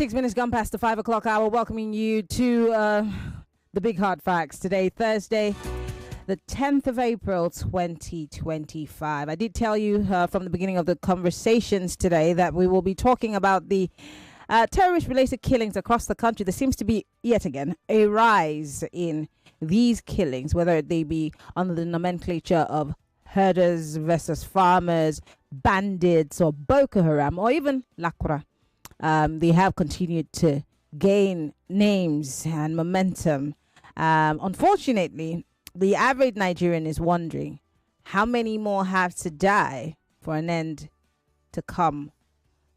6 minutes gone past the 5 o'clock hour, welcoming you to the Big Hard Facts today, Thursday, the 10th of April, 2025. I did tell you from the beginning of the conversations today that we will be talking about the terrorist-related killings across the country. There seems to be, yet again, a rise in these killings, whether they be under the nomenclature of herders versus farmers, bandits, or Boko Haram, or even Lakura. They have continued to gain names and momentum. Unfortunately, the average Nigerian is wondering how many more have to die for an end to come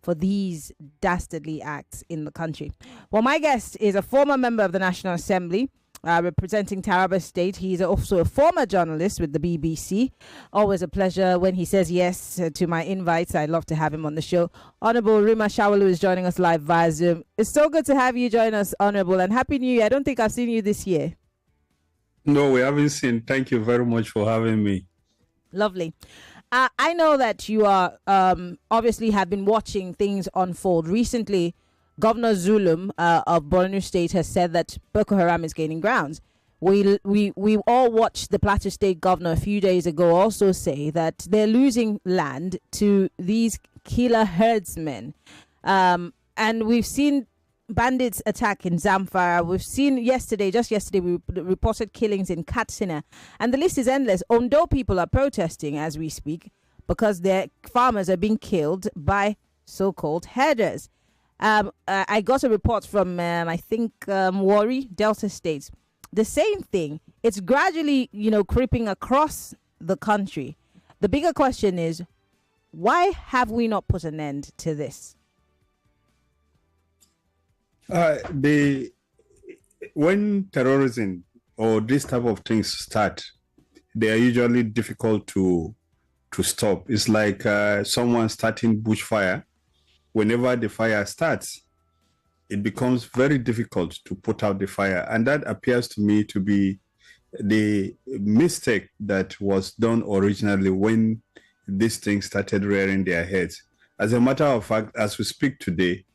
for these dastardly acts in the country. Well, my guest is a former member of the National Assembly, representing Taraba State. He's also a former journalist with the BBC. Always a pleasure when he says yes to my invites. I'd love to have him on the show. Honorable Rima Shawulu is joining us live via Zoom. It's so good to have you join us, Honorable, and Happy New Year. I don't think I've seen you this year. No, we haven't seen. Thank you very much for having me. Lovely. I know that you are obviously have been watching things unfold. Recently, Governor Zulum of Borno State has said that Boko Haram is gaining grounds. We all watched the Plateau State governor a few days ago also say that they're losing land to these killer herdsmen. And we've seen bandits attack in Zamfara. We've seen just yesterday, we reported killings in Katsina. And the list is endless. Ondo people are protesting as we speak because their farmers are being killed by so-called herders. I got a report from, I think, Warri, Delta States. The same thing. It's gradually, creeping across the country. The bigger question is, why have we not put an end to this? When terrorism or this type of things start, they are usually difficult to stop. It's like someone starting bushfire. Whenever the fire starts, it becomes very difficult to put out the fire. And that appears to me to be the mistake that was done originally when these things started rearing their heads. As a matter of fact, as we speak today,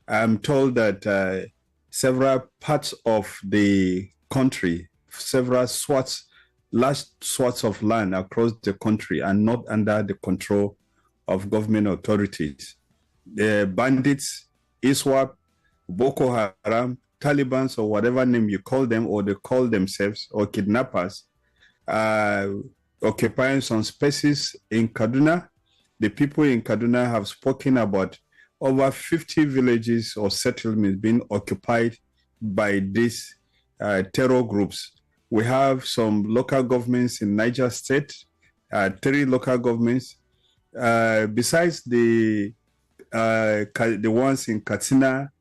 I'm told that several parts of the country, large swaths of land across the country are not under the control of government authorities. The bandits, ISWAP, Boko Haram, Taliban, or whatever name you call them, or they call themselves, or kidnappers, occupying some spaces in Kaduna. The people in Kaduna have spoken about over 50 villages or settlements being occupied by these terror groups. We have some local governments in Niger State, 3 local governments, besides the ones in Katsina,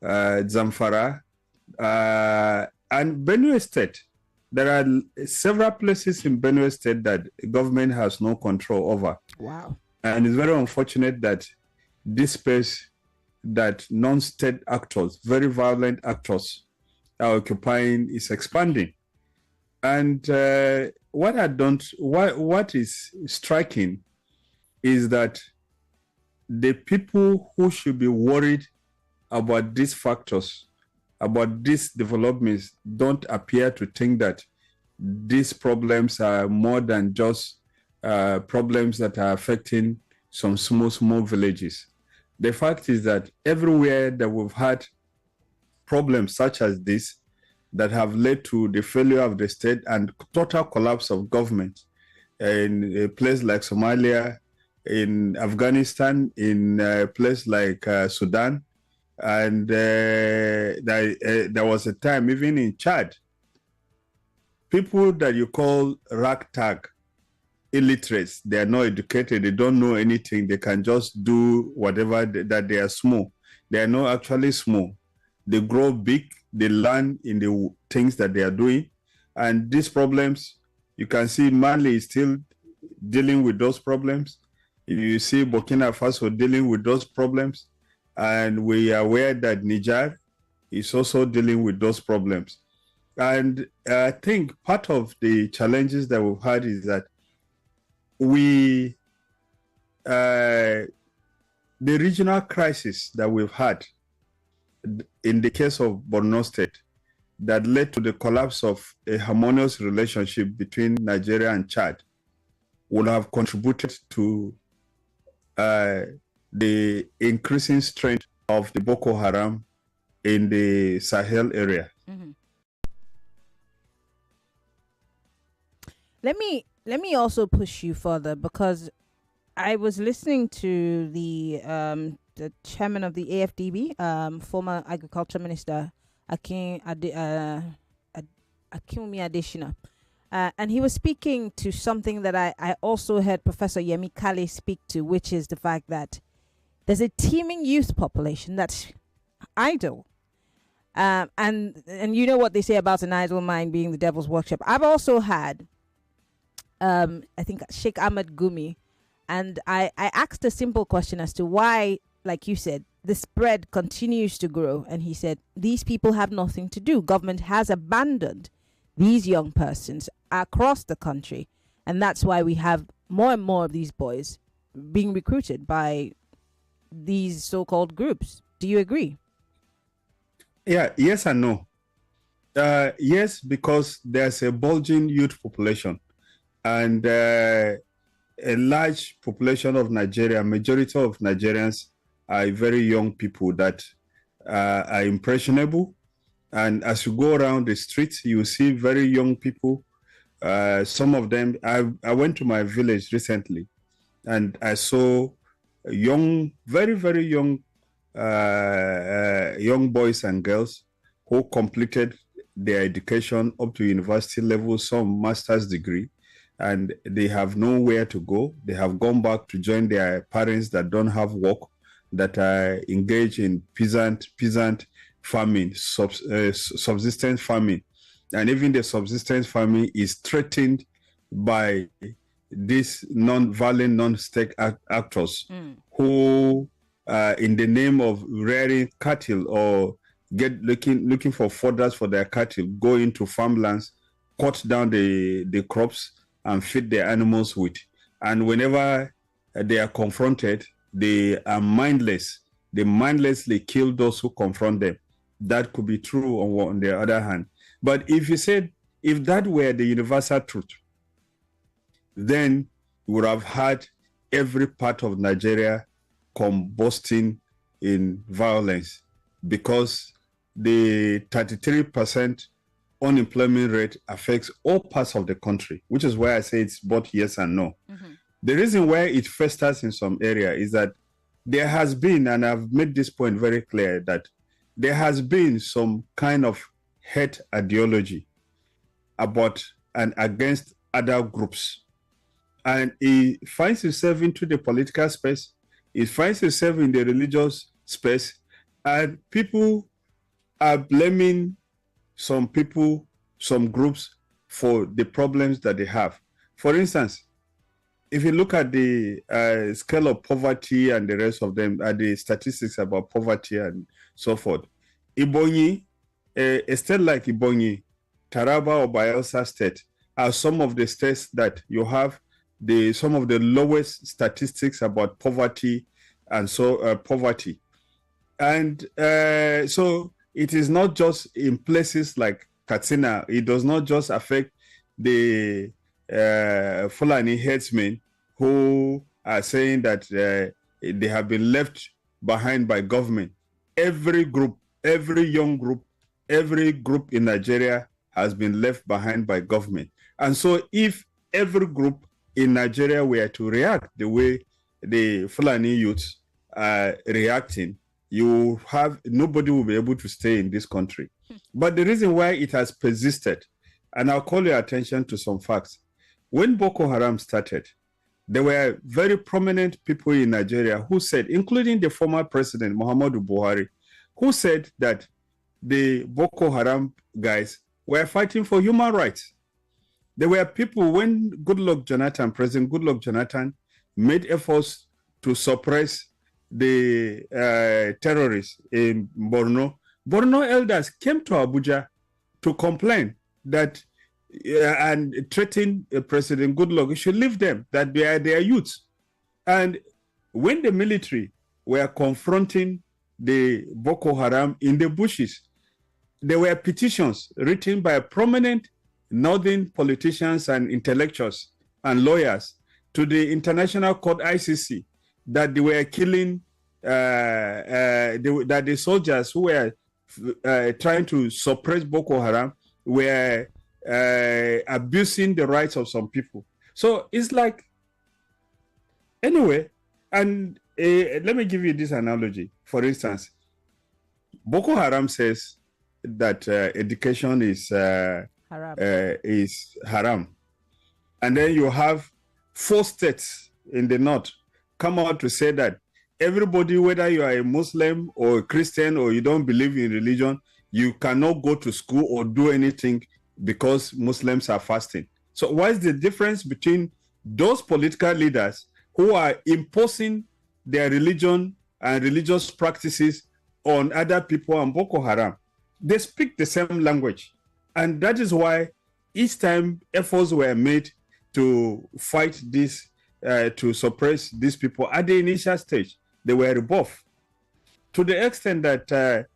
Zamfara, and Benue State. There are several places in Benue State that the government has no control over. Wow. And it's very unfortunate that this space that non-state actors, very violent actors, are occupying is expanding. And what is striking is that the people who should be worried about these factors, about these developments, don't appear to think that these problems are more than just problems that are affecting some small villages. The fact is that everywhere that we've had problems such as this that have led to the failure of the state and total collapse of government in a place like Somalia, in Afghanistan, in a place like Sudan, and there was a time even in Chad, people that you call ragtag, illiterates, they are not educated, they don't know anything, they can just do whatever, that they are small. They are not actually small. They grow big, they learn in the things that they are doing. And these problems, you can see Mali is still dealing with those problems. You see Burkina Faso dealing with those problems. And we are aware that Niger is also dealing with those problems. And I think part of the challenges that we've had is that the regional crisis that we've had in the case of Borno State, that led to the collapse of a harmonious relationship between Nigeria and Chad would have contributed to the increasing strength of the Boko Haram in the Sahel area. Mm-hmm. Let me also push you further, because I was listening to the chairman of the AFDB, former Agriculture Minister Akinwumi Adesina, and he was speaking to something that I also heard Professor Yemi Kale speak to, which is the fact that there's a teeming youth population that's idle. And you know what they say about an idle mind being the devil's workshop. I've also had, I think, Sheikh Ahmed Gumi, and I asked a simple question as to why, like you said, the spread continues to grow. And he said, these people have nothing to do. Government has abandoned these young persons across the country. And that's why we have more and more of these boys being recruited by these so-called groups. Do you agree? Yeah, yes and no. Yes, because there's a bulging youth population, and a large population of Nigeria, majority of Nigerians are very young people that are impressionable. And as you go around the streets, you see very young people. Some of them, I went to my village recently, and I saw young, very, very young young boys and girls who completed their education up to university level, some master's degree, and they have nowhere to go. They have gone back to join their parents that don't have work, that are engaged in peasant farming, subsistence farming. And even the subsistence farming is threatened by these non-violent, non-state actors who, in the name of rearing cattle or looking for fodders for their cattle, go into farmlands, cut down the crops and feed their animals with. And whenever they are confronted, they are mindless. They mindlessly kill those who confront them. That could be true on the other hand. But if you said, if that were the universal truth, then you would have had every part of Nigeria combusting in violence, because the 33% unemployment rate affects all parts of the country, which is why I say it's both yes and no. Mm-hmm. The reason why it festers in some area is that there has been, and I've made this point very clear, that there has been some kind of hate ideology about and against other groups. And it finds itself into the political space, it finds itself in the religious space, and people are blaming some people, some groups, for the problems that they have. For instance, if you look at the scale of poverty and the rest of them, the statistics about poverty and so forth, Ebonyi, a state like Ebonyi, Taraba or Bayelsa state are some of the states that you have some of the lowest statistics about poverty and poverty. And so it is not just in places like Katsina. It does not just affect the Fulani headsmen who are saying that they have been left behind by government. Every group, every young group, every group in Nigeria has been left behind by government. And so if every group in Nigeria were to react the way the Fulani youths are reacting, nobody will be able to stay in this country. But the reason why it has persisted, and I'll call your attention to some facts. When Boko Haram started, there were very prominent people in Nigeria who said, including the former president, Muhammadu Buhari, who said that the Boko Haram guys were fighting for human rights. There were people, when President Goodluck Jonathan made efforts to suppress the terrorists in Borno elders came to Abuja to complain that and threaten President Goodluck, he should leave them, that they are their youths. And when the military were confronting the Boko Haram in the bushes. There were petitions written by prominent northern politicians and intellectuals and lawyers to the International Court ICC that they were killing, that the soldiers who were trying to suppress Boko Haram were abusing the rights of some people. So it's like, anyway, and let me give you this analogy. For instance, Boko Haram says that education is haram. And then you have 4 states in the north come out to say that everybody, whether you are a Muslim or a Christian or you don't believe in religion, you cannot go to school or do anything because Muslims are fasting. So what is the difference between those political leaders who are imposing their religion and religious practices on other people and Boko Haram? They speak the same language. And that is why each time efforts were made to fight this, to suppress these people at the initial stage, they were rebuffed. To the extent that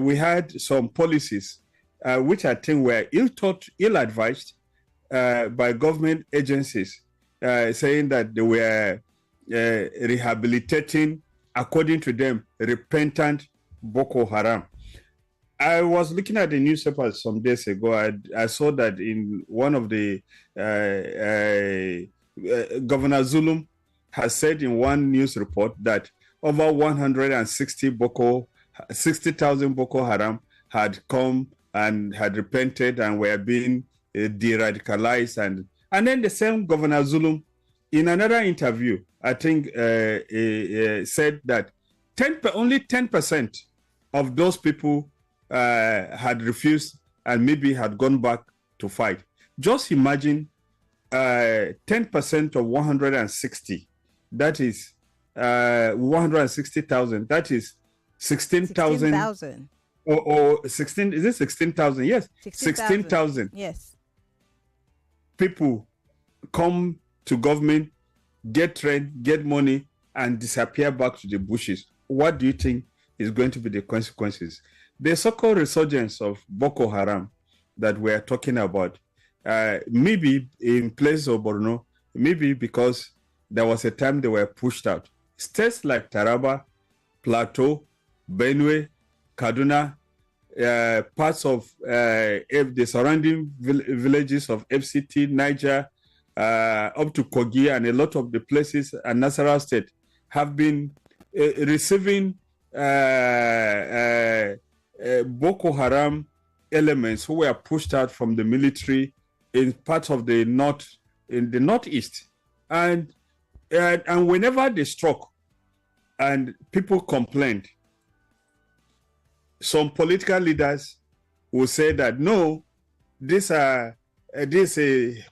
we had some policies which I think were ill-thought, ill-advised by government agencies, saying that they were rehabilitating, according to them, repentant Boko Haram. I was looking at the newspaper some days ago. I saw that in one of the Governor Zulum has said in one news report that over 60,000 Boko Haram had come and had repented and were being de-radicalized. And then the same Governor Zulum, in another interview, I think said that only 10% of those people had refused and maybe had gone back to fight. Just imagine 10% of 160, that is 160,000, that is 16,000. Or 16, is it 16,000? Yes, 16,000. Yes. People come to government, get trained, get money, and disappear back to the bushes. What do you think is going to be the consequences? The so-called resurgence of Boko Haram that we're talking about, maybe in place of Borno, maybe because there was a time they were pushed out. States like Taraba, Plateau, Benue, Kaduna, parts of the surrounding villages of FCT, Niger, up to Kogi, and a lot of the places and Nasarawa State have been receiving Boko Haram elements who were pushed out from the military in parts of the north, in the northeast, and whenever they struck and people complained, some political leaders will say that no, this is a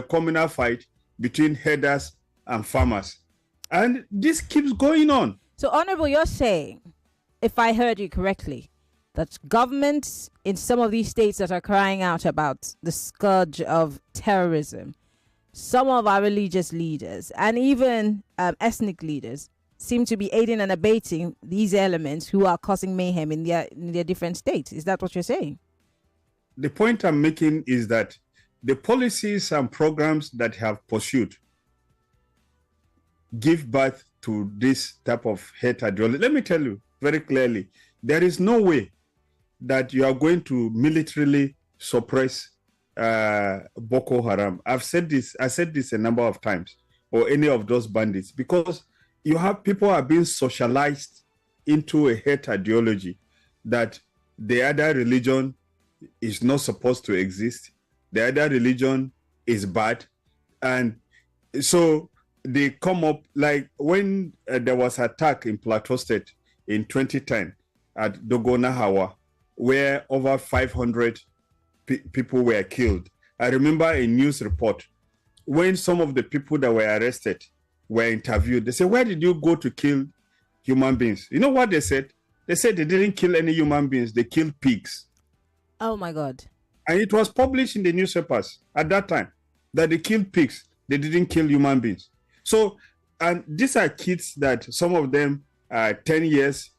communal fight between herders and farmers, and this keeps going on. So, Honorable, you're saying, if I heard you correctly, that governments in some of these states that are crying out about the scourge of terrorism, some of our religious leaders and even ethnic leaders seem to be aiding and abating these elements who are causing mayhem in their different states. Is that what you're saying? The point I'm making is that the policies and programs that have pursued give birth to this type of hate ideology. Let me tell you very clearly, there is no way that you are going to militarily suppress Boko Haram. I said this a number of times, or any of those bandits, because you have people are being socialized into a hate ideology that the other religion is not supposed to exist. The other religion is bad. And so they come up, like when there was attack in Plateau State in 2010 at Dogonahawa, where over 500 people were killed. I remember a news report when some of the people that were arrested were interviewed. They said, where did you go to kill human beings? You know what they said? They said they didn't kill any human beings. They killed pigs. Oh, my God. And it was published in the newspapers at that time that they killed pigs. They didn't kill human beings. So, and these are kids that some of them are 10 years,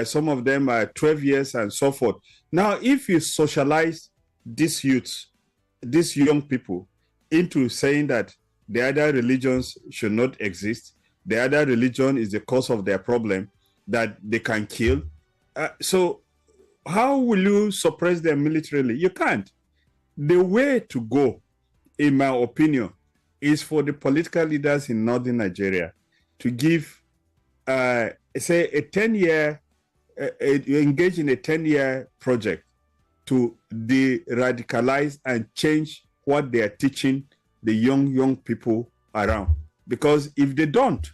Some of them are 12 years and so forth. Now, if you socialize these youths, these young people, into saying that the other religions should not exist, the other religion is the cause of their problem, that they can kill. So how will you suppress them militarily? You can't. The way to go, in my opinion, is for the political leaders in northern Nigeria to give, say, a 10-year, engage in a 10-year project to de-radicalize and change what they are teaching the young people around. Because if they don't,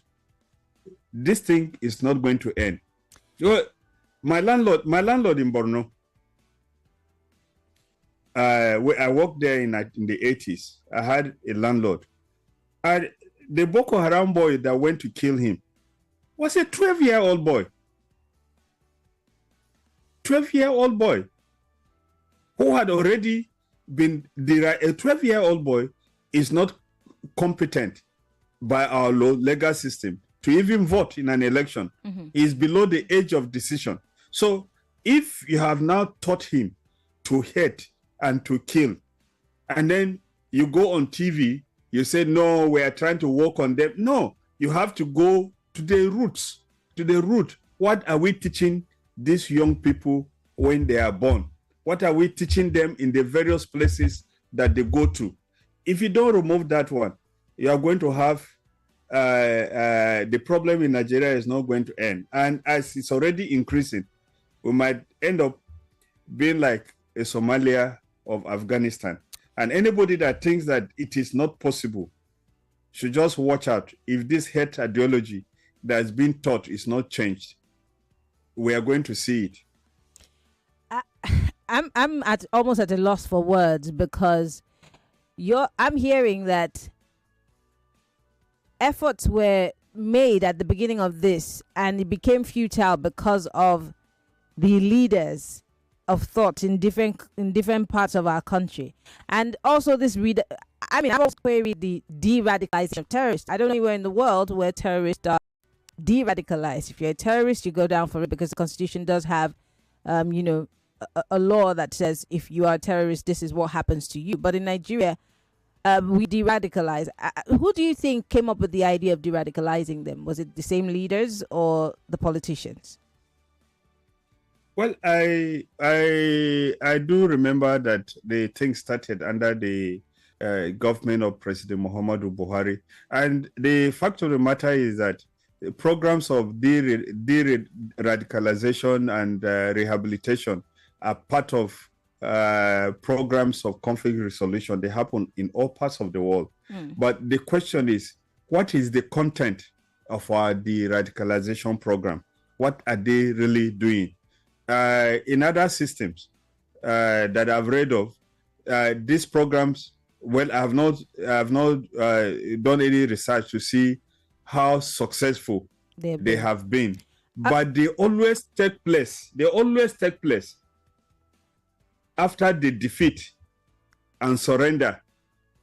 this thing is not going to end. My landlord in Borno, I worked there in the 80s. I had a landlord. The Boko Haram boy that went to kill him was a 12-year-old boy. 12-year-old boy who had already been, a 12-year-old boy is not competent by our legal system to even vote in an election. He is below the age of decision. So if you have now taught him to hate and to kill, and then you go on TV, you say, no, we are trying to work on them. No, you have to go to the roots, to the root. What are we teaching these young people when they are born? What are we teaching them in the various places that they go to? If you don't remove that one, you are going to have the problem in Nigeria is not going to end. And as it's already increasing, we might end up being like a Somalia of Afghanistan. And anybody that thinks that it is not possible should just watch out. If this hate ideology that has been taught is not changed, we are going to see it. I'm almost at a loss for words, because I'm hearing that efforts were made at the beginning of this and it became futile because of the leaders of thought in different parts of our country. And also this I've also queried the de-radicalization of terrorists. I don't know anywhere in the world where terrorists are de-radicalized. If you're a terrorist, you go down for it, because the Constitution does have a law that says if you are a terrorist, this is what happens to you. But in Nigeria, we de-radicalize. Who do you think came up with the idea of de-radicalizing them? Was it the same leaders or the politicians? Well, I do remember that the thing started under the government of President Muhammadu Buhari. And the fact of the matter is that the programs of de-radicalization and rehabilitation are part of programs of conflict resolution. They happen in all parts of the world. But the question is, what is the content of our de-radicalization program? What are they really doing? In other systems that I've read of, these programs, well, I have not done any research to see how successful they have been. But they always take place. They always take place after the defeat and surrender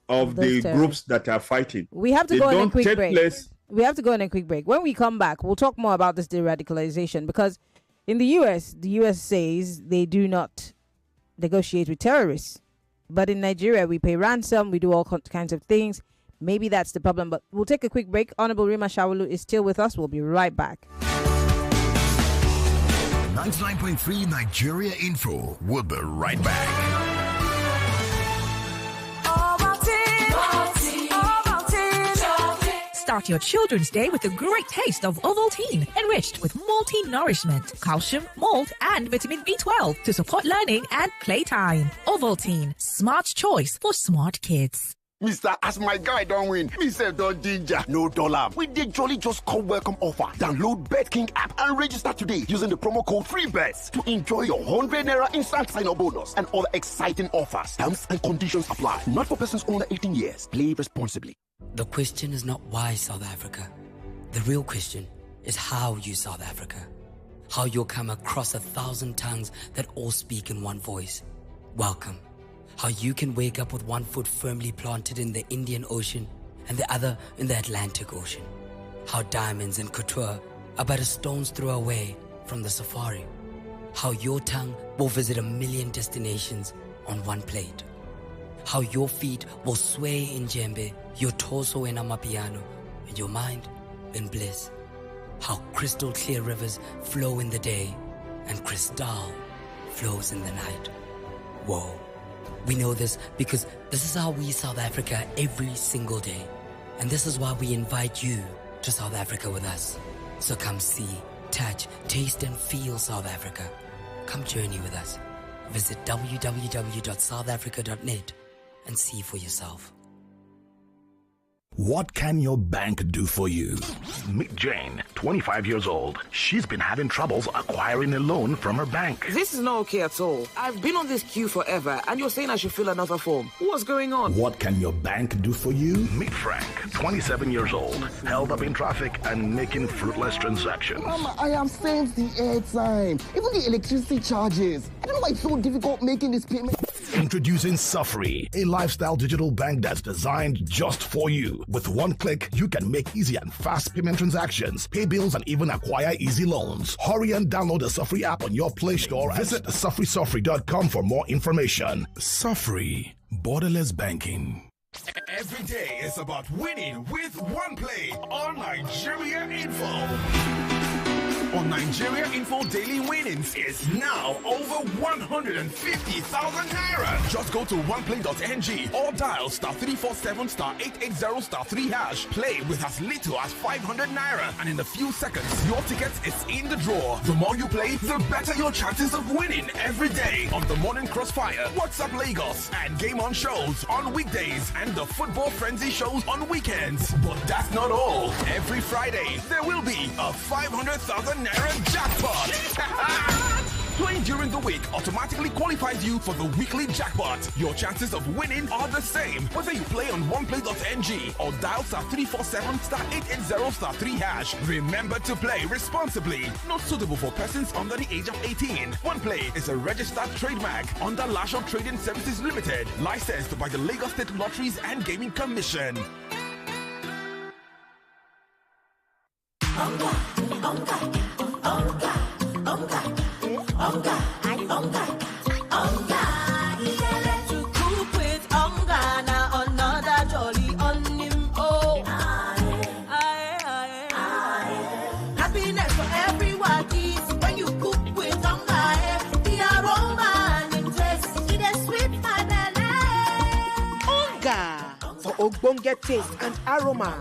of the groups that are fighting. We have to go on a quick break. We have to go on a quick break. When we come back, we'll talk more about this de-radicalization, because in the U.S., the U.S. says they do not negotiate with terrorists. But in Nigeria, we pay ransom, we do all kinds of things. Maybe that's the problem, but we'll take a quick break. Honorable Rima Shawulu is still with us. We'll be right back. 99.3 Nigeria Info. We'll be right back. Start your children's day with a great taste of Ovaltine, enriched with multi-nourishment, calcium, malt, and vitamin B12 to support learning and playtime. Ovaltine, smart choice for smart kids. Mr. As my guy don't win, me say don't ginger, no dollar. We did jolly just come welcome offer. Download BetKing app and register today using the promo code FREEBETS to enjoy your 100 Naira instant sign-up bonus and other exciting offers. Terms and conditions apply. Not for persons under 18 years. Play responsibly. The question is not why South Africa. The real question is how you South Africa. How you'll come across 1,000 tongues that all speak in one voice. Welcome. How you can wake up with one foot firmly planted in the Indian Ocean and the other in the Atlantic Ocean. How diamonds and couture are but a stone's throw away from the safari. How your tongue will visit 1 million destinations on one plate. How your feet will sway in djembe, your torso in amapiano, and your mind in bliss. How crystal clear rivers flow in the day and crystal flows in the night. Whoa. We know this because this is how we South Africa every single day. And this is why we invite you to South Africa with us. So come see, touch, taste and feel South Africa. Come journey with us. Visit www.southafrica.net and see for yourself. What can your bank do for you? Meet Jane, 25 years old. She's been having troubles acquiring a loan from her bank. This is not okay at all. I've been on this queue forever, and you're saying I should fill another form. What's going on? What can your bank do for you? Meet Frank, 27 years old, held up in traffic and making fruitless transactions. Mama, I have saved the airtime, even the electricity charges. I don't know why it's so difficult making this payment. Introducing Safari, a lifestyle digital bank that's designed just for you. With one click, you can make easy and fast payment transactions, pay bills, and even acquire easy loans. Hurry and download the Safari app on your Play Store. Visit safari.com for more information. Safari, borderless banking. Every day is about winning with one play on Nigeria Info. On Nigeria Info, daily winnings is now over 150,000 naira. Just go to oneplay.ng or dial *347 *880 *3#. Play with as little as 500 naira, and in a few seconds, your ticket is in the draw. The more you play, the better your chances of winning every day on the Morning Crossfire, WhatsApp Lagos, and Game On shows on weekdays, and the Football Frenzy shows on weekends. But that's not all. Every Friday, there will be a 500,000 naira jackpot. Playing during the week automatically qualifies you for the weekly jackpot. Your chances of winning are the same whether you play on oneplay.ng or dial *347 *880 *3#. Remember to play responsibly. Not suitable for persons under the age of 18. OnePlay is a registered trademark under Lasho Trading Services Limited, licensed by the Lagos State Lotteries and Gaming Commission. Happiness for everyone is when you cook with onga. The aroma and interest, it is sweet my belly. Onga for ogbonge taste and aroma.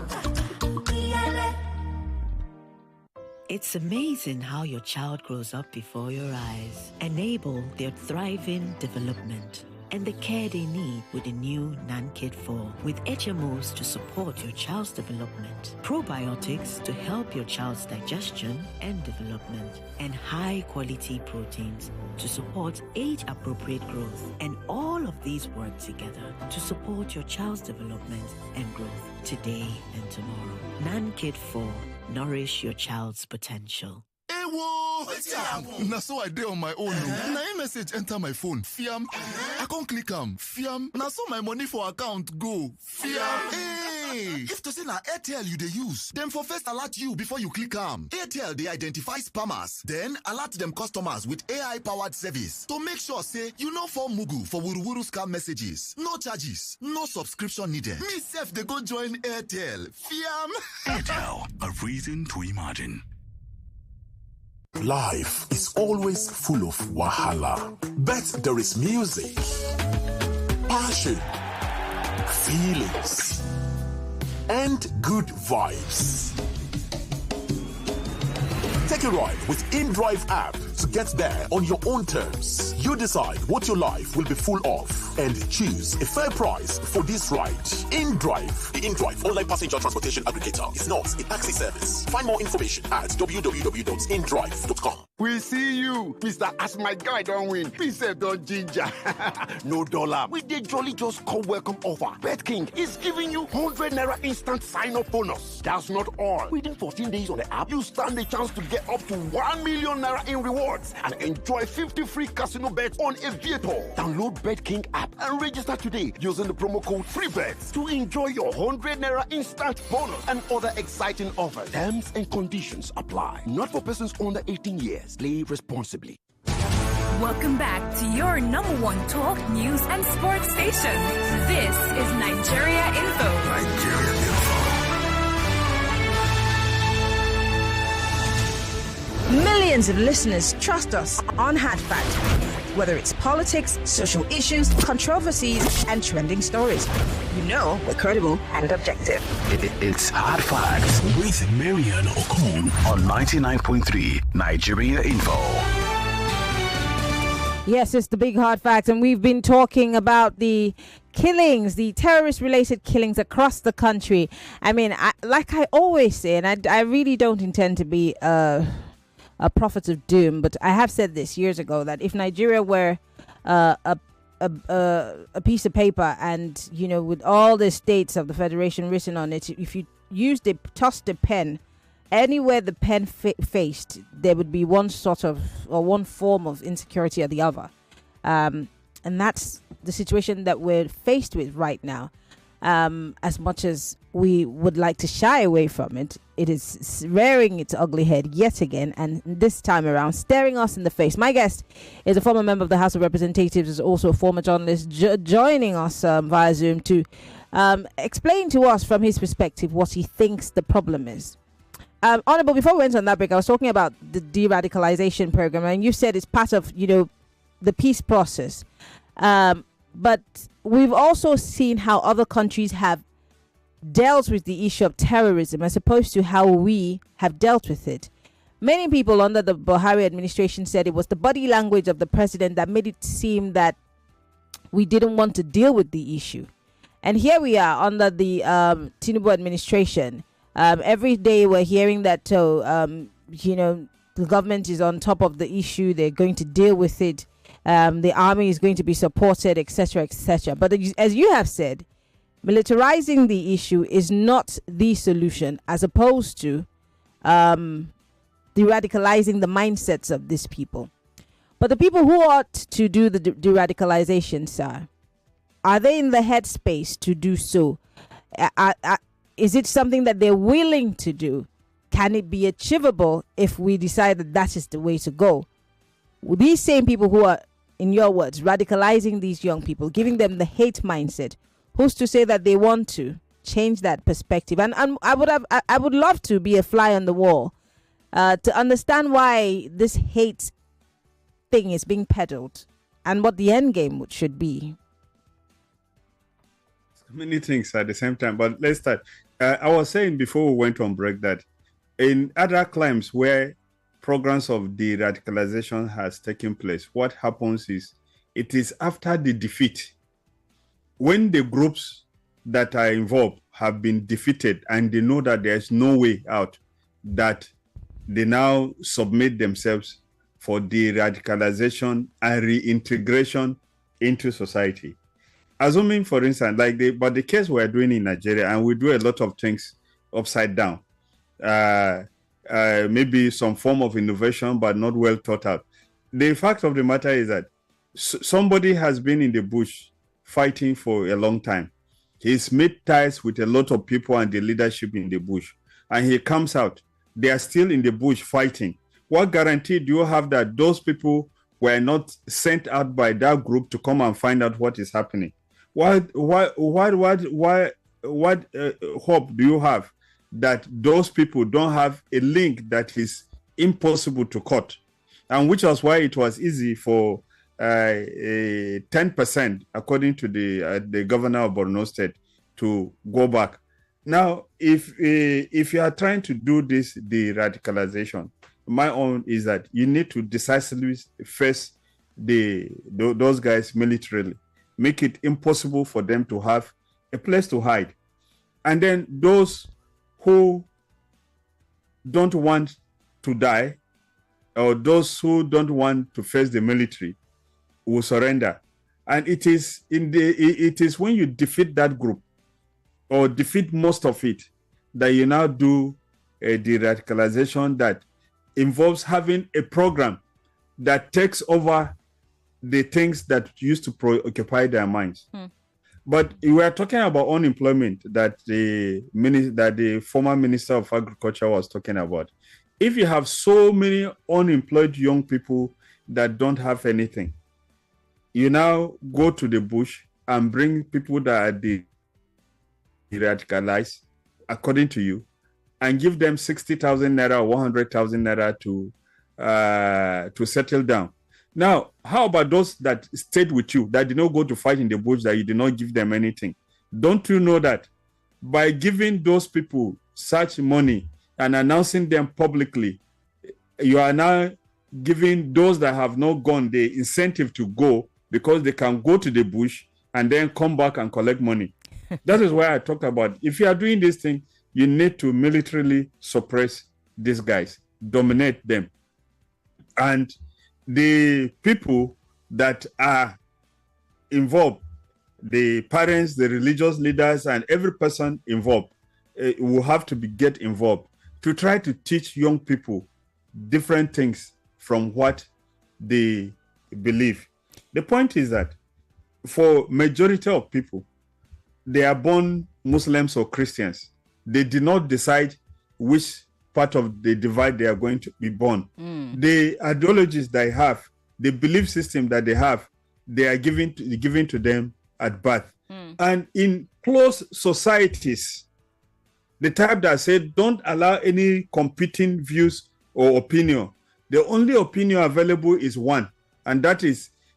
It's amazing how your child grows up before your eyes. Enable their thriving development and the care they need with the new NanKid 4 with HMOs to support your child's development, probiotics to help your child's digestion and development, and high-quality proteins to support age-appropriate growth. And all of these work together to support your child's development and growth today and tomorrow. NanKid 4. Nourish your child's potential. Now so I did on my own. Now a message enter my phone. Fiam. I can't click Fiam. Now so my money for account go. Fiam. Hey. If to say na Airtel you they use, them for first alert you before you click Airtel they identify spammers. Then alert them customers with AI powered service to make sure say you know for Mugu for Wuruwuru scam messages. No charges, no subscription needed. Me self they go join Airtel. Fiam. Airtel, a reason to imagine. Life is always full of wahala, but there is music, passion, feelings, and good vibes. Take a ride with InDrive app to get there on your own terms. You decide what your life will be full of and choose a fair price for this ride. InDrive, the InDrive online passenger transportation aggregator, is not a taxi service. Find more information at www.indrive.com. We see you, Mr. As my guy don't win. Please say don't ginger. No dollar. With the jolly just come welcome offer. BetKing is giving you 100 naira instant sign-up bonus. That's not all. Within 14 days on the app, you stand a chance to get up to 1 million naira in rewards. odds and enjoy 50 free casino bets on Aviator. Download BetKing app and register today using the promo code FreeBets to enjoy your 100 Naira instant bonus and other exciting offers. Terms and conditions apply. Not for persons under 18 years. Play responsibly. Welcome back to your number one talk, news, and sports station. This is Nigeria Info. Millions of listeners trust us on Hard Fact. Whether it's politics, social issues, controversies, and trending stories. You know we're credible and objective. It's Hard Facts with Maryann Okon on 99.3 Nigeria Info. Yes, it's the big hard fact, and we've been talking about the killings, the terrorist-related killings across the country. I mean, like I always say, and I really don't intend to be a prophet of doom, but I have said this years ago that if Nigeria were a piece of paper, and you know, with all the states of the federation written on it, if you tossed a pen anywhere the pen faced, there would be one sort of or one form of insecurity or the other, and that's the situation that we're faced with right now. As much as we would like to shy away from it, it is rearing its ugly head yet again, and this time around staring us in the face. My guest is a former member of the House of Representatives, is also a former journalist, joining us via Zoom to explain to us from his perspective what he thinks the problem is. Honorable, before we went on that break, I was talking about the de-radicalization program, and you said it's part of, you know, the peace process. But we've also seen how other countries have dealt with the issue of terrorism as opposed to how we have dealt with it. Many people under the Buhari administration said it was the body language of the president that made it seem that we didn't want to deal with the issue. And here we are under the Tinubu administration. Every day we're hearing that, you know, the government is on top of the issue. They're going to deal with it. The army is going to be supported, etc., etc. But as you have said, militarizing the issue is not the solution, as opposed to de-radicalizing the mindsets of these people. But the people who ought to do the de-radicalization, sir, are they in the headspace to do so? Is it something that they're willing to do? Can it be achievable if we decide that that is the way to go? These same people who are, in your words, radicalizing these young people, giving them the hate mindset, who's to say that they want to change that perspective? And I would love to be a fly on the wall to understand why this hate thing is being peddled and what the end game should be. Many things at the same time, but let's start. I was saying before we went on break that in other climes where programs of de-radicalization has taken place, what happens is it is after the defeat, when the groups that are involved have been defeated and they know that there's no way out, that they now submit themselves for de-radicalization and reintegration into society. Assuming, for instance, but the case we're doing in Nigeria, and we do a lot of things upside down, maybe some form of innovation, but not well thought out. The fact of the matter is that somebody has been in the bush fighting for a long time. He's made ties with a lot of people and the leadership in the bush, and he comes out. They are still in the bush fighting. What guarantee do you have that those people were not sent out by that group to come and find out what is happening? What hope do you have that those people don't have a link that is impossible to cut? And which was why it was easy for 10%, according to the governor of Borno State, to go back. Now, if you are trying to do this de-radicalization, my own is that you need to decisively face those guys militarily. Make it impossible for them to have a place to hide. And then those who don't want to die, or those who don't want to face the military, will surrender. And it is when you defeat that group, or defeat most of it, that you now do a de-radicalization that involves having a program that takes over the things that used to preoccupy their minds. But we are talking about unemployment that the former Minister of Agriculture was talking about. If you have so many unemployed young people that don't have anything, you now go to the bush and bring people that are radicalized, according to you, and give them 60,000 naira or 100,000 naira to settle down. Now, how about those that stayed with you, that did not go to fight in the bush, that you did not give them anything? Don't you know that by giving those people such money and announcing them publicly, you are now giving those that have not gone the incentive to go, because they can go to the bush and then come back and collect money. That is why I talked about, if you are doing this thing, you need to militarily suppress these guys, dominate them. And the people that are involved, the parents, the religious leaders, and every person involved will have to get involved to try to teach young people different things from what they believe. The point is that for majority of people, they are born Muslims or Christians. They did not decide which part of the divide they are going to be born. The ideologies they have, the belief system that they have, they are given to them at birth. And in closed societies, the type that said don't allow any competing views or opinion. The only opinion available is one, and that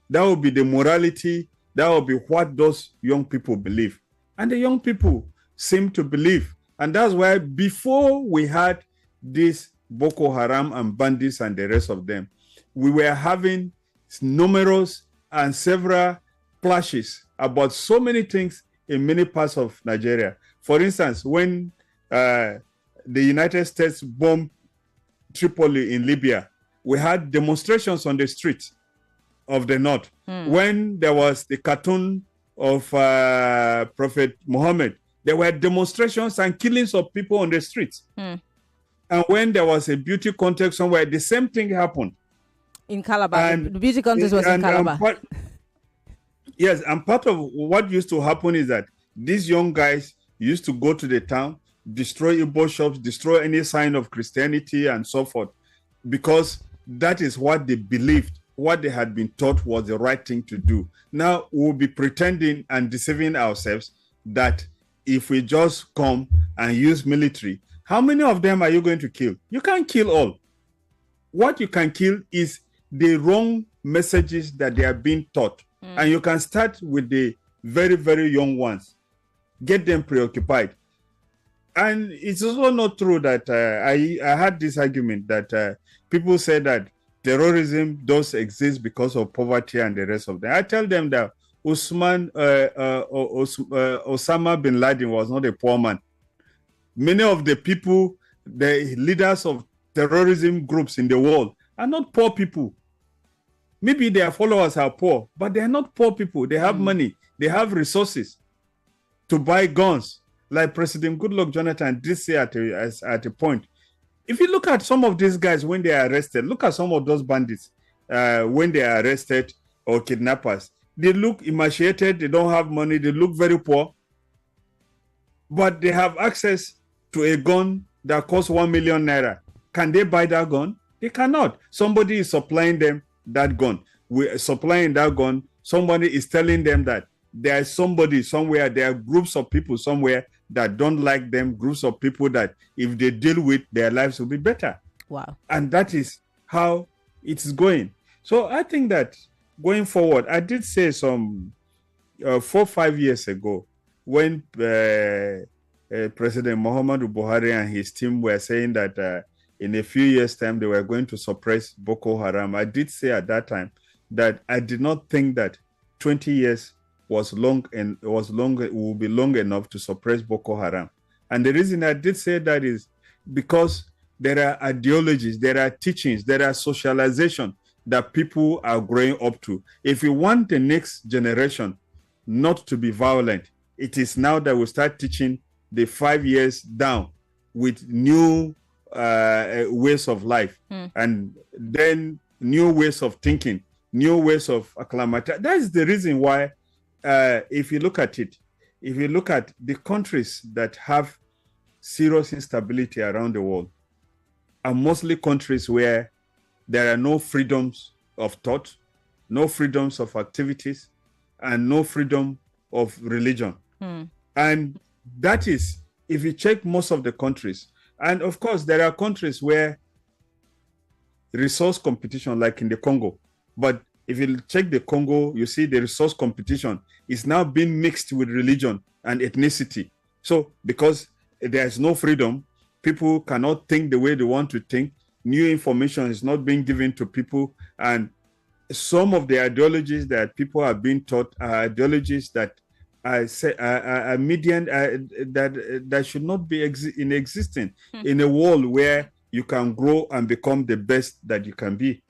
will be the morality, that will be what those young people believe. And the young people seem to believe. And that's why before we had this Boko Haram and bandits and the rest of them, we were having numerous and several clashes about so many things in many parts of Nigeria. For instance, when the United States bombed Tripoli in Libya, we had demonstrations on the streets of the north. When there was the cartoon of Prophet Muhammad, there were demonstrations and killings of people on the streets. And when there was a beauty contest somewhere, the same thing happened. In Calabar, and the beauty contest was in Calabar. Yes, and part of what used to happen is that these young guys used to go to the town, destroy Igbo shops, destroy any sign of Christianity and so forth, because that is what they believed, what they had been taught was the right thing to do. Now we'll be pretending and deceiving ourselves that if we just come and use military, how many of them are you going to kill? You can't kill all. What you can kill is the wrong messages that they are being taught. And you can start with the very, very young ones. Get them preoccupied. And it's also not true that I had this argument that people say that terrorism does exist because of poverty and the rest of them. I tell them that Osama bin Laden was not a poor man. Many of the people, the leaders of terrorism groups in the world, are not poor people. Maybe their followers are poor, but they are not poor people. They have money. They have resources to buy guns. Like President Goodluck Jonathan did say at a point. If you look at some of these guys when they are arrested, look at some of those bandits when they are arrested or kidnappers. They look emaciated. They don't have money. They look very poor. But they have access to a gun that costs 1 million naira. Can they buy that gun? They cannot. Somebody is supplying them that gun. We're supplying that gun. Somebody is telling them that there is somebody somewhere, there are groups of people somewhere that don't like them, groups of people that if they deal with, their lives will be better. Wow. And that is how it's going. So I think that going forward, I did say some 4 or 5 years ago when President Muhammadu Buhari and his team were saying that in a few years' time, they were going to suppress Boko Haram. I did say at that time that I did not think that 20 years was long and will be long enough to suppress Boko Haram. And the reason I did say that is because there are ideologies, there are teachings, there are socialization that people are growing up to. If you want the next generation not to be violent, it is now that we start teaching the 5 years down with new ways of life. And then new ways of thinking, new ways of acclimatizing. That is the reason why, if you look at it, if you look at the countries that have serious instability around the world, are mostly countries where there are no freedoms of thought, no freedoms of activities, and no freedom of religion. And that is, if you check most of the countries, and of course, there are countries where resource competition, like in the Congo, but if you check the Congo, you see the resource competition is now being mixed with religion and ethnicity. So because there's no freedom, people cannot think the way they want to think. New information is not being given to people. And some of the ideologies that people are being taught are ideologies that are median, that should not be in existence in a world where you can grow and become the best that you can be.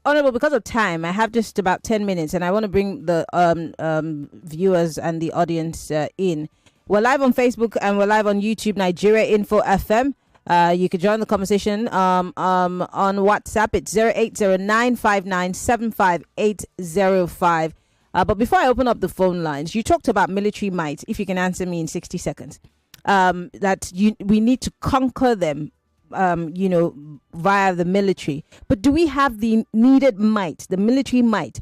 Honorable, because of time, I have just about 10 minutes, and I want to bring the viewers and the audience in. We're live on Facebook and we're live on YouTube, Nigeria Info FM. You can join the conversation on WhatsApp. It's 08095975805. But before I open up the phone lines, you talked about military might. If you can answer me in 60 seconds, that we need to conquer them, via the military. But do we have the needed might, the military might?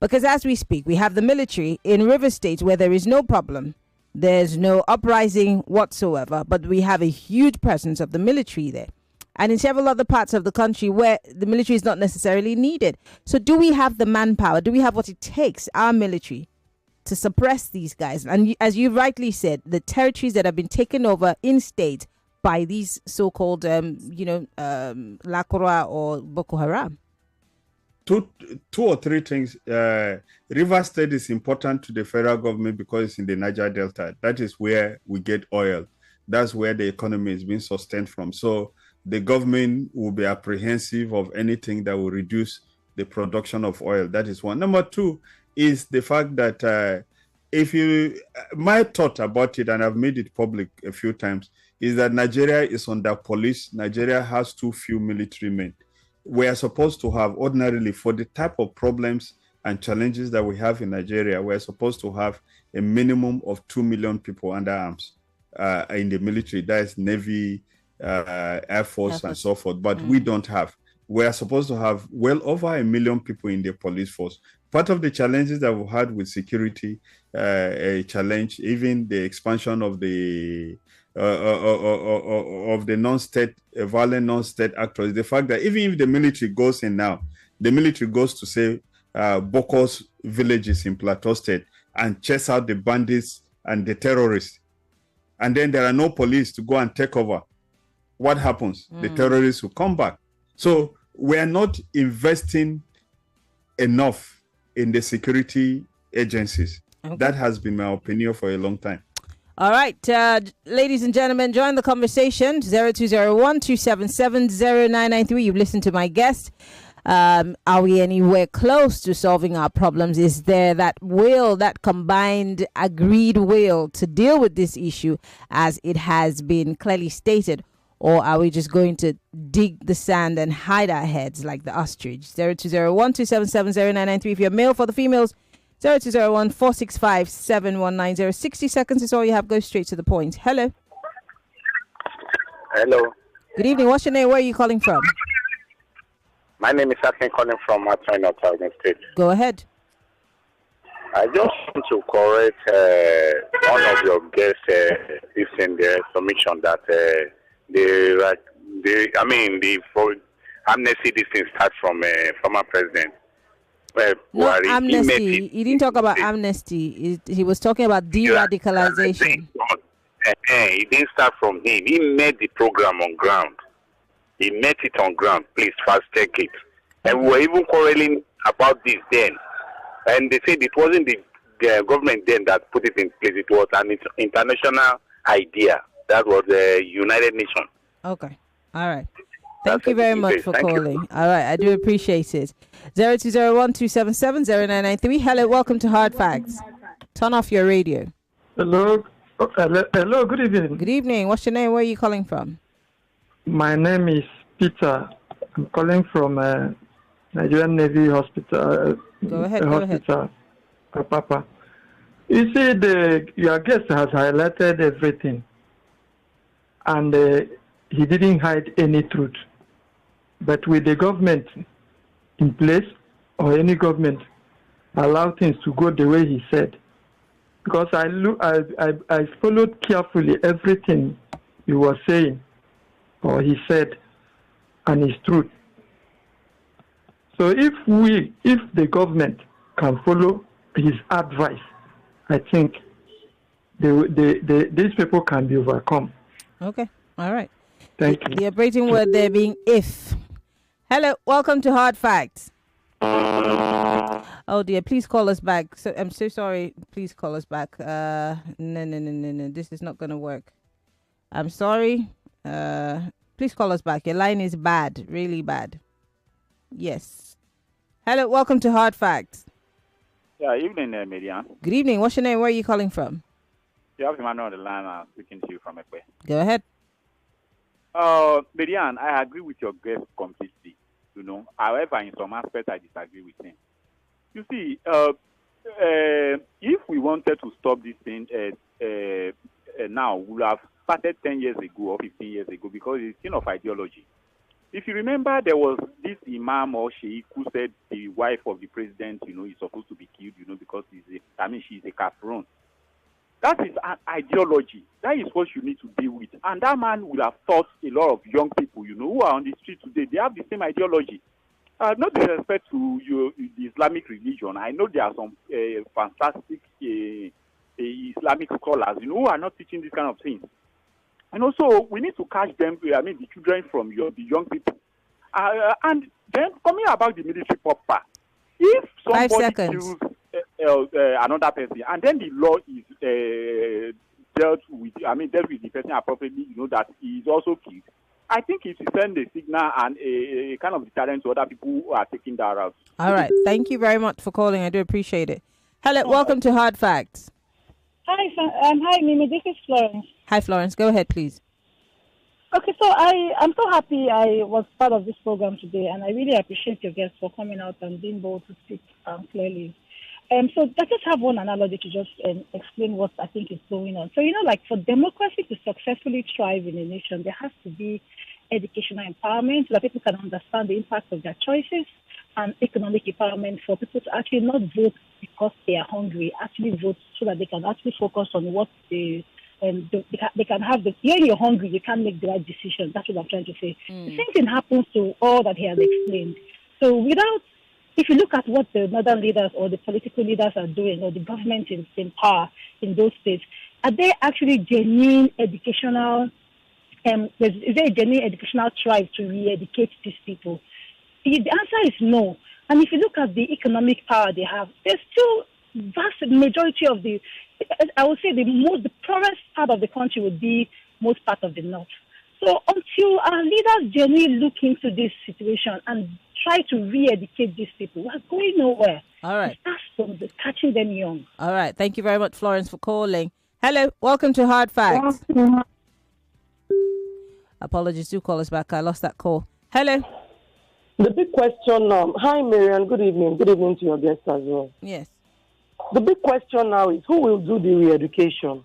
Because as we speak, we have the military in River State where there is no problem. There's no uprising whatsoever, but we have a huge presence of the military there. And in several other parts of the country where the military is not necessarily needed. So do we have the manpower? Do we have what it takes, our military, to suppress these guys? And as you rightly said, the territories that have been taken over in state by these so-called, Lakura or Boko Haram. Two or three things. River State is important to the federal government because it's in the Niger Delta. That is where we get oil. That's where the economy is being sustained from. So the government will be apprehensive of anything that will reduce the production of oil. That is one. Number two is the fact that my thought about it, and I've made it public a few times, is that Nigeria is under police. Nigeria has too few military men. We are supposed to have, ordinarily, for the type of problems and challenges that we have in Nigeria, we're supposed to have a minimum of 2 million people under arms in the military. That is Navy, Air Force, and so forth. But we don't have. We are supposed to have well over 1 million people in the police force. Part of the challenges that we've had with security, a challenge, even the expansion of the non-state, violent non-state actors, the fact that even if the military goes in now, the military goes to say Boko's villages in Plateau State and chase out the bandits and the terrorists, and then there are no police to go and take over, what happens? The terrorists will come back. So we are not investing enough in the security agencies. Okay. That has been my opinion for a long time. All right, ladies and gentlemen, join the conversation. 0201-277-0993. You've listened to my guest. Are we anywhere close to solving our problems? Is there that will, that combined, agreed will to deal with this issue as it has been clearly stated? Or are we just going to dig the sand and hide our heads like the ostrich? 0201-277-0993. If you're male, for the females, 0201-465-7190. 60 seconds is all you have. Go straight to the point. Hello. Hello. Good evening. What's your name? Where are you calling from? My name is Akin, calling from Maryann Okon State. Go ahead. I just want to correct one of your guests is in the submission that the amnesty, this thing starts from former president. Not amnesty. He didn't talk about amnesty. He was talking about de-radicalization. He didn't start from him. He made the program on ground. He met it on ground. Please fast check it. And we were even quarreling about this then. And they said it wasn't the government then that put it in place. It was an international idea. That was the United Nations. Okay. All right. Thank you very much for calling. All right. I do appreciate it. 0201-277-0993. Hello. Welcome to Hard Facts. Turn off your radio. Hello. Hello. Good evening. Good evening. What's your name? Where are you calling from? My name is Peter. I'm calling from Nigerian Navy Hospital. Go ahead. Hospital. Papa. You see, your guest has highlighted everything, and he didn't hide any truth. But with the government in place, or any government allow things to go the way he said, because I followed carefully everything he was saying, or he said, and it's truth. So if the government can follow his advice, I think these people can be overcome. Okay. All right. Thank you. The operating word there being if. Hello. Welcome to Hard Facts. Oh dear. Please call us back. So I'm so sorry. Please call us back. No. This is not going to work. I'm sorry. Please call us back. Your line is bad. Really bad. Yes. Hello. Welcome to Hard Facts. Yeah, evening, Maryann. Good evening. What's your name? Where are you calling from? You have Emmanuel on the line. I'm speaking to you from Ekwe. Go ahead. Maryann, I agree with your guest completely. However, in some aspects, I disagree with him. You see, if we wanted to stop this thing now, we would have started 10 years ago or 15 years ago, because it's a thing of ideology. If you remember, there was this imam or sheikh who said the wife of the president, is supposed to be killed, because she's a kafron. That is an ideology. That is what you need to deal with. And that man will have taught a lot of young people, who are on the street today. They have the same ideology. No disrespect to the Islamic religion. I know there are some fantastic Islamic scholars, who are not teaching this kind of things. And also, we need to catch them, the children from the young people. And then, coming about the military proper, if somebody kills another person, and then the law is dealt with the person appropriately, that he is also killed, I think it will send a signal and a kind of deterrent to other people who are taking that route. All right. Thank you very much for calling. I do appreciate it. Hello. Welcome to Hard Facts. Hi, Mimi. This is Florence. Hi, Florence. Go ahead, please. Okay, so I'm so happy I was part of this program today, and I really appreciate your guests for coming out and being bold to speak clearly. So I just have one analogy to just explain what I think is going on. So, like for democracy to successfully thrive in a nation, there has to be educational empowerment so that people can understand the impact of their choices, and economic empowerment for people to actually not vote because they are hungry, actually vote so that they can actually focus on what they can have. When you're hungry, you can't make the right decision. That's what I'm trying to say. The same thing happens to all that he has explained. So if you look at what the northern leaders or the political leaders are doing, or the government in power in those states, are they actually genuine educational? Is there a genuine educational drive to re-educate these people? The answer is no. And if you look at the economic power they have, there's still vast majority of I would say the poorest part of the country would be most part of the north. So until our leaders genuinely look into this situation and try to re-educate these people, we're going nowhere. All right. It starts from catching them young. All right. Thank you very much, Florence, for calling. Hello. Welcome to Hard Facts. Apologies. Do call us back. I lost that call. Hello. The big question, hi Maryann, good evening. Good evening to your guests as well. Yes. The big question now is who will do the re-education?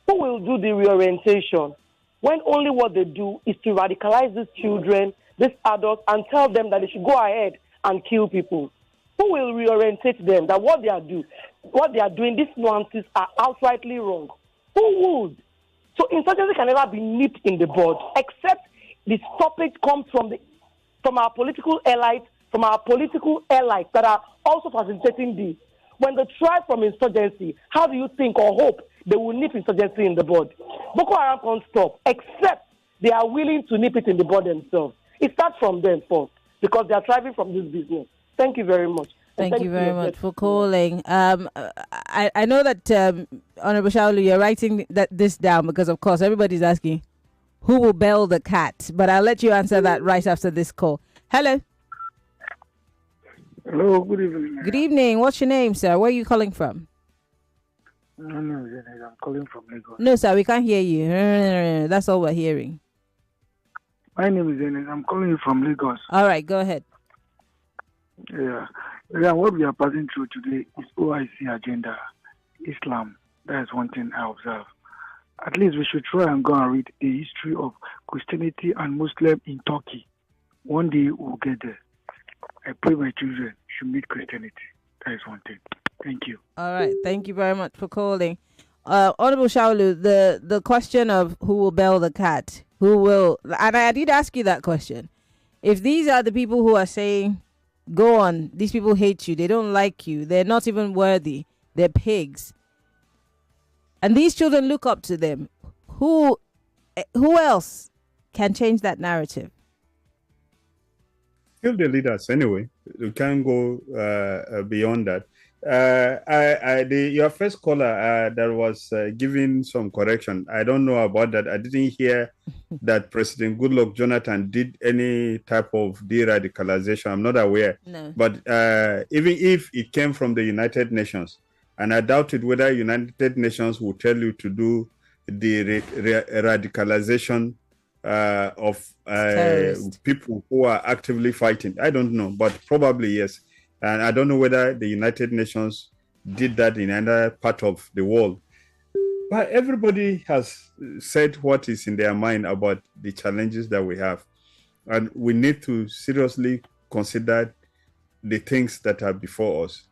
Who will do the reorientation? When only what they do is to radicalize these children, these adults, and tell them that they should go ahead and kill people. Who will reorientate them that what they are doing, these nuances are outrightly wrong? Who would? So insurgency can never be nipped in the bud, except the stoppage comes from our political allies, that are also facilitating this. When they try from insurgency, how do you think or hope they will nip insurgency in the bud? Boko Haram can't stop, except they are willing to nip it in the bud themselves. It starts from them first, because they are thriving from this business. Thank you very much. Thank you very much for calling. I know that, Honorable Shawulu, you're writing this down because, of course, everybody's asking, who will bail the cat? But I'll let you answer that right after this call. Hello. Hello, good evening. Good evening. What's your name, sir? Where are you calling from? My name is Enes. I'm calling from Lagos. No, sir, we can't hear you. That's all we're hearing. My name is Enes. I'm calling you from Lagos. All right, go ahead. Yeah. Yeah, what we are passing through today is OIC agenda, Islam. That is one thing I observe. At least we should try and go and read the history of Christianity and Muslim in Turkey. One day we'll get there. I pray my children should meet Christianity. That is one thing. Thank you. All right. Thank you very much for calling. Honorable Shawulu, the question of who will bail the cat, and I did ask you that question. If these are the people who are saying, go on, these people hate you, they don't like you, they're not even worthy, they're pigs, and these children look up to them, who else can change that narrative? Still the leaders anyway. You can't go beyond that. Your first caller that was giving some correction, I don't know about that. I didn't hear that President Goodluck Jonathan did any type of de-radicalization. I'm not aware. No. But even if it came from the United Nations, and I doubted whether United Nations will tell you to do the radicalization of people who are actively fighting. I don't know, but probably yes. And I don't know whether the United Nations did that in another part of the world. But everybody has said what is in their mind about the challenges that we have. And we need to seriously consider the things that are before us.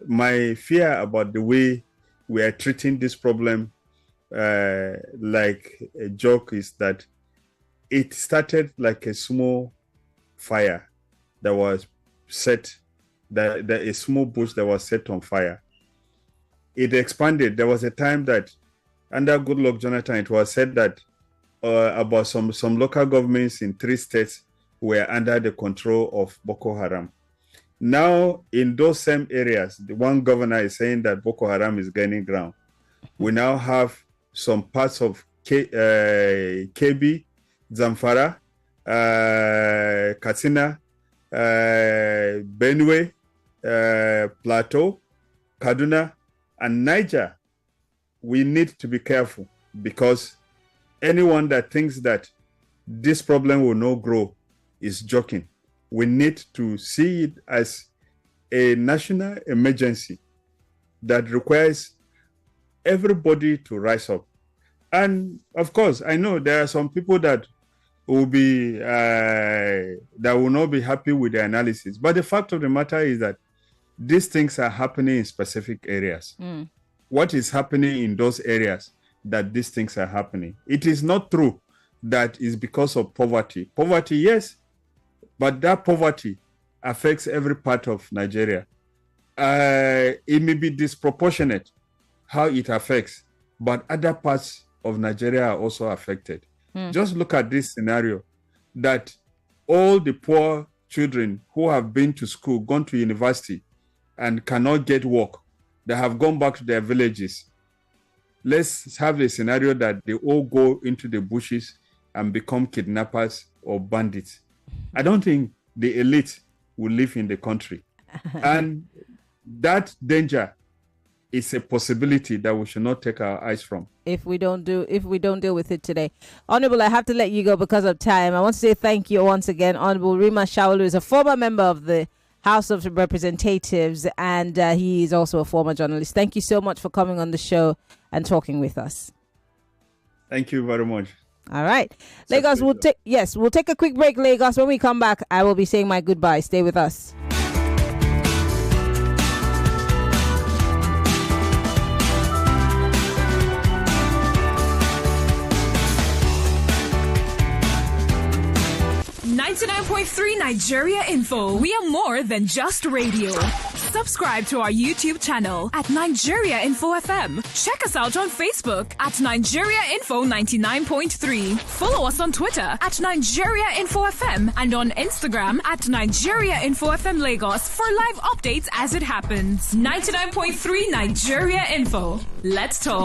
My fear about the way we are treating this problem like a joke is that it started like a small fire that was set, a small bush that was set on fire. It expanded. There was a time that under Goodluck Jonathan, it was said that about some local governments in 3 states were under the control of Boko Haram. Now, in those same areas, the one governor is saying that Boko Haram is gaining ground. We now have some parts of Kebbi, Zamfara, Katsina, Benue, Plateau, Kaduna, and Niger. We need to be careful because anyone that thinks that this problem will not grow is joking. We need to see it as a national emergency that requires everybody to rise up. And of course, I know there are some people that will not be happy with the analysis. But the fact of the matter is that these things are happening in specific areas. What is happening in those areas that these things are happening? It is not true that it's because of poverty. Poverty, yes, but that poverty affects every part of Nigeria. It may be disproportionate how it affects, but other parts of Nigeria are also affected. Just look at this scenario that all the poor children who have been to school, gone to university, and cannot get work, they have gone back to their villages. Let's have a scenario that they all go into the bushes and become kidnappers or bandits. I don't think the elite will live in the country. And that danger is a possibility that we should not take our eyes from. If we don't deal with it today. Honorable, I have to let you go because of time. I want to say thank you once again. Honorable Rima Shawulu is a former member of the House of Representatives, and he is also a former journalist. Thank you so much for coming on the show and talking with us. Thank you very much. All right. Lagos, we'll take a quick break, Lagos. When we come back, I will be saying my goodbye. Stay with us. .3 Nigeria Info. We are more than just radio. Subscribe to our YouTube channel at Nigeria Info FM. Check us out on Facebook at Nigeria Info 99.3. Follow us on Twitter at Nigeria Info FM and on Instagram at Nigeria Info FM Lagos for live updates as it happens. 99.3 Nigeria Info. Let's talk.